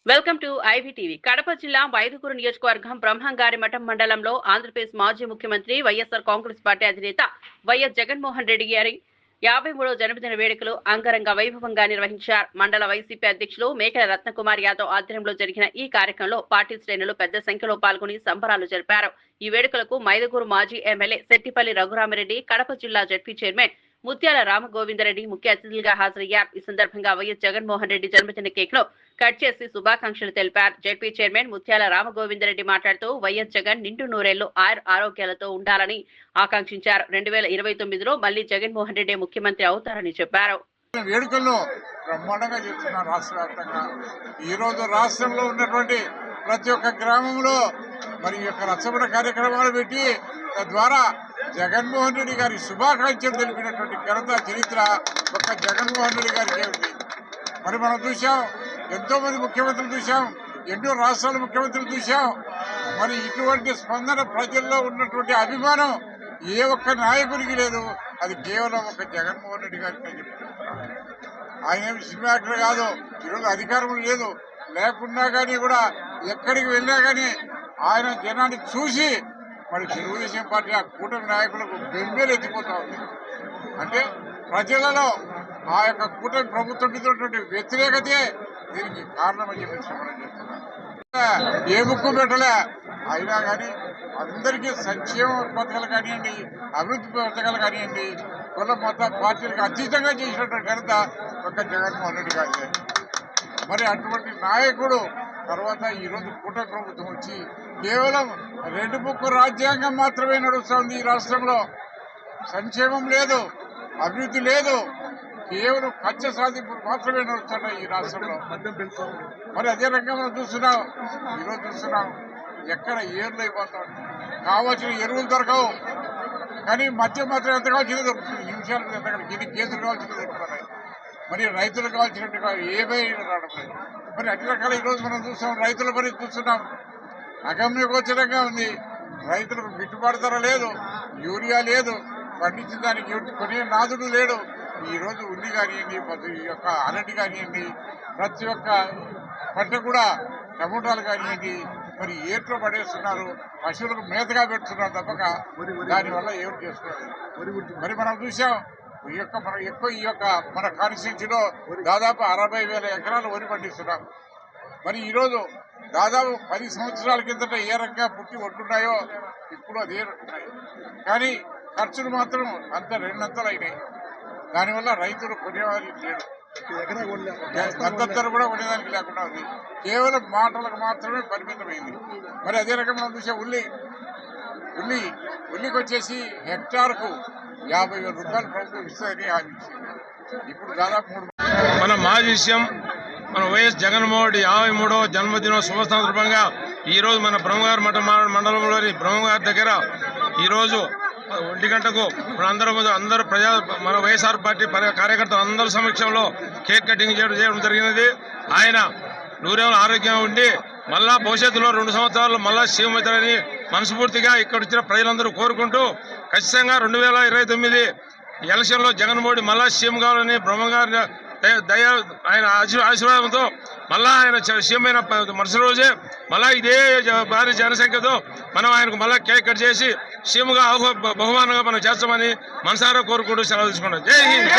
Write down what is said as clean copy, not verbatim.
Welcome to ఐవీటీవీ. Kadapa జిల్లా వైదుకూరు నియోజకవర్గం బ్రహ్మంగారిమఠం మండలంలో ఆంధ్రప్రదేశ్ మాజీ ముఖ్యమంత్రి వైఎస్ఆర్ కాంగ్రెస్ పార్టీ అధినేత వైఎస్ జగన్మోహన్ రెడ్డి గారి 53వ జన్మదిన వేడుకలు అంగరంగ వైభవంగా నిర్వహించారు. మండల వైసీపీ అధ్యక్షులు మేకల రత్నకుమార్ యాదవ్ ఆధ్వర్యంలో జరిగిన ఈ కార్యక్రమంలో పార్టీ శ్రేణులు పెద్ద సంఖ్యలో పాల్గొని సంబరాలు జరిపారు. ఈ వేడుకలకు మైదుకూరు మాజీ ఎమ్మెల్యే శెట్టిపల్లి రఘురామిరెడ్డి, కడప జిల్లా జడ్పీ చైర్మన్ ముత్యాల రామగోవిందరెడ్డి ముఖ్య అతిథులుగా హాజరయ్యారు. ఈ సందర్భంగా వైఎస్ జగన్మోహన్ రెడ్డి జన్మదిన కేక్ ను కట్ చేసి శుభాకాంక్షలు తెలిపారు. జడ్పీ చైర్మన్ ముత్యాల రామగోవిందరెడ్డి మాట్లాడుతూ వైఎస్ జగన్ నిండు నూరేళ్లు ఆరోగ్యాలతో ఉండాలని ఆకాంక్షించారు. 2029లో మళ్లీ జగన్మోహన్ రెడ్డి ముఖ్యమంత్రి అవుతారని చెప్పారు. వేడుకల్లో బ్రహ్మాండంగా చేస్తున్నారు రాష్ట్ర వ్యాప్తంగా. ఈ రోజు రాష్ట్రంలో ఉన్నటువంటి ప్రతి ఒక్క గ్రామంలో మరి యొక్క రచ్చబండ కార్యక్రమాలు పెట్టి తద్వారా జగన్మోహన్ రెడ్డి గారి శుభాకాంక్షలు తెలిపినటువంటి ఘనత చరిత్ర ఒక్క జగన్మోహన్ రెడ్డి గారికి ఉంది. మరి మనం చూసాం, ఎంతో మంది ముఖ్యమంత్రులు చూసాం, ఎన్నో రాష్ట్రాల ముఖ్యమంత్రులు చూసాం. మరి ఇటువంటి స్పందన ప్రజల్లో ఉన్నటువంటి అభిమానం ఏ ఒక్క నాయకుడికి లేదు. అది కేవలం ఒక జగన్మోహన్ రెడ్డి గారికి అని చెప్తున్నారు. ఆయన ఏమి సినిమా యాక్టర్ కాదు. ఈరోజు అధికారం లేదు, లేకున్నా కానీ కూడా ఎక్కడికి వెళ్ళా కానీ ఆయన జనాన్ని చూసి మరి తెలుగుదేశం పార్టీ ఆ కూటమి నాయకులకు బెంబేలు ఎత్తిపోతా ఉంది. అంటే ప్రజలలో ఆ యొక్క కూటమి ప్రభుత్వం మీద ఉన్నటువంటి వ్యతిరేకతే దీనికి కారణమని చెప్పి మనం చేస్తున్నాం. ఏ ముక్కు పెట్టలే, అయినా కానీ అందరికీ సంక్షేమ పథకాలు కానివ్వండి, అభివృద్ధి పథకాలు కానివ్వండి, కుల మత పార్టీలకు అతీతంగా చేసినటువంటి ఘనత ఒక జగన్మోహన్ రెడ్డి గారి. మరి అటువంటి నాయకుడు తర్వాత ఈరోజు కూటమి ప్రభుత్వం వచ్చి కేవలం 2 బుక్కు రాజ్యాంగం మాత్రమే నడుస్తుంది. ఈ రాష్ట్రంలో సంక్షేమం లేదు, అభివృద్ధి లేదు, కేవలం కచ్చ సాధింపులు మాత్రమే నడుస్తున్నాయి ఈ రాష్ట్రంలో. మరి అదే రకంగా మనం చూస్తున్నాం, ఈరోజు చూస్తున్నాం ఎక్కడ ఏర్లు అయిపోతాం, కావాల్సిన ఎరువులు దొరకవు, కానీ మద్యం మాత్రం ఎంత కావాల్సిందో దొరుకుతుంది. నిమిషాలకు ఎంత ఎన్ని కేసులు కావాల్సిందో దొరుకుతున్నాయి. మరి రైతులకు కావాల్సినట్టుగా ఏమైనా రావడం లేదు. మరి అన్ని రకాల ఈరోజు మనం చూస్తాం, రైతుల పరిస్థితి చూస్తున్నాం, అగమ్యగోచరంగా ఉంది. రైతులకు గిట్టుబాటు ధర లేదు, యూరియా లేదు, పండించిన దానికి కొనే నాదుడు లేడు. ఈరోజు ఉల్లి కానివ్వండి, ఈ యొక్క అరటి కానివ్వండి, ప్రతి ఒక్క పంట కూడా టమోటాలు కానివ్వండి మరి ఏట్లో పడేస్తున్నారు, పశువులకు మేతగా పెడుతున్నారు తప్పక దానివల్ల ఏమి చేస్తున్నారు. మరి మనం చూసాం ఈ యొక్క మన కాన్స్టిట్యూన్సీలో దాదాపు 60,000 ఎకరాలు వరి పండిస్తున్నాం. మరి ఈరోజు దాదాపు 10 సంవత్సరాల కిందట ఏ రకంగా పుట్టి ఒడ్డున్నాయో ఇప్పుడు అదే ఉన్నాయి. కానీ ఖర్చులు మాత్రం అంత 2 అంతలు అయినాయి. దానివల్ల రైతులు కొనేవారి లేడు, అంతంతరం కూడా కొనేదానికి లేకుండా ఉంది. కేవలం మాటలకు మాత్రమే పరిమితమైంది. మరి అదే రకంగా మనం చూసే ఉల్లికి వచ్చేసి హెక్టార్కు 50,000 రూపాయలు ప్రభుత్వం ఇస్తుందని హామీ ఇచ్చింది. ఇప్పుడు దాదాపు మన మాజీ సీఎం మన వైఎస్ జగన్మోహన్ రెడ్డి 53వ జన్మదినం శుభ సందర్భంగా ఈరోజు మన బ్రహ్మంగారిమఠం మండలంలోని బ్రహ్మంగారి దగ్గర ఈరోజు 1 గంటకు అందరూ మన వైఎస్ఆర్ పార్టీ కార్యకర్తలు అందరి సమక్షంలో కేక్ కటింగ్ చేయడం జరిగినది. ఆయన నూరేళ్ళు ఆరోగ్యంగా ఉండి మళ్ళా భవిష్యత్తులో 2 సంవత్సరాలు మళ్ళా సీఎం అవుతారని మనస్ఫూర్తిగా ఇక్కడ వచ్చిన ప్రజలందరూ కోరుకుంటూ ఖచ్చితంగా 2029 ఎలక్షన్లో జగన్మోహన్ మళ్ళా సీఎం కావాలని బ్రహ్మంగారి ఆయన ఆశీర్వాదంతో మళ్ళా ఆయన సీఎం అయిన మరుసటి రోజే మళ్ళా ఇదే భారీ జనసంఖ్యతో మనం ఆయనకు మళ్ళా కేక్ కట్ చేసి సీఎంగా బహుమానంగా మనం చేస్తామని మనసారా కోరుకుంటూ సెలవు తీసుకున్నాం. జై హింద్.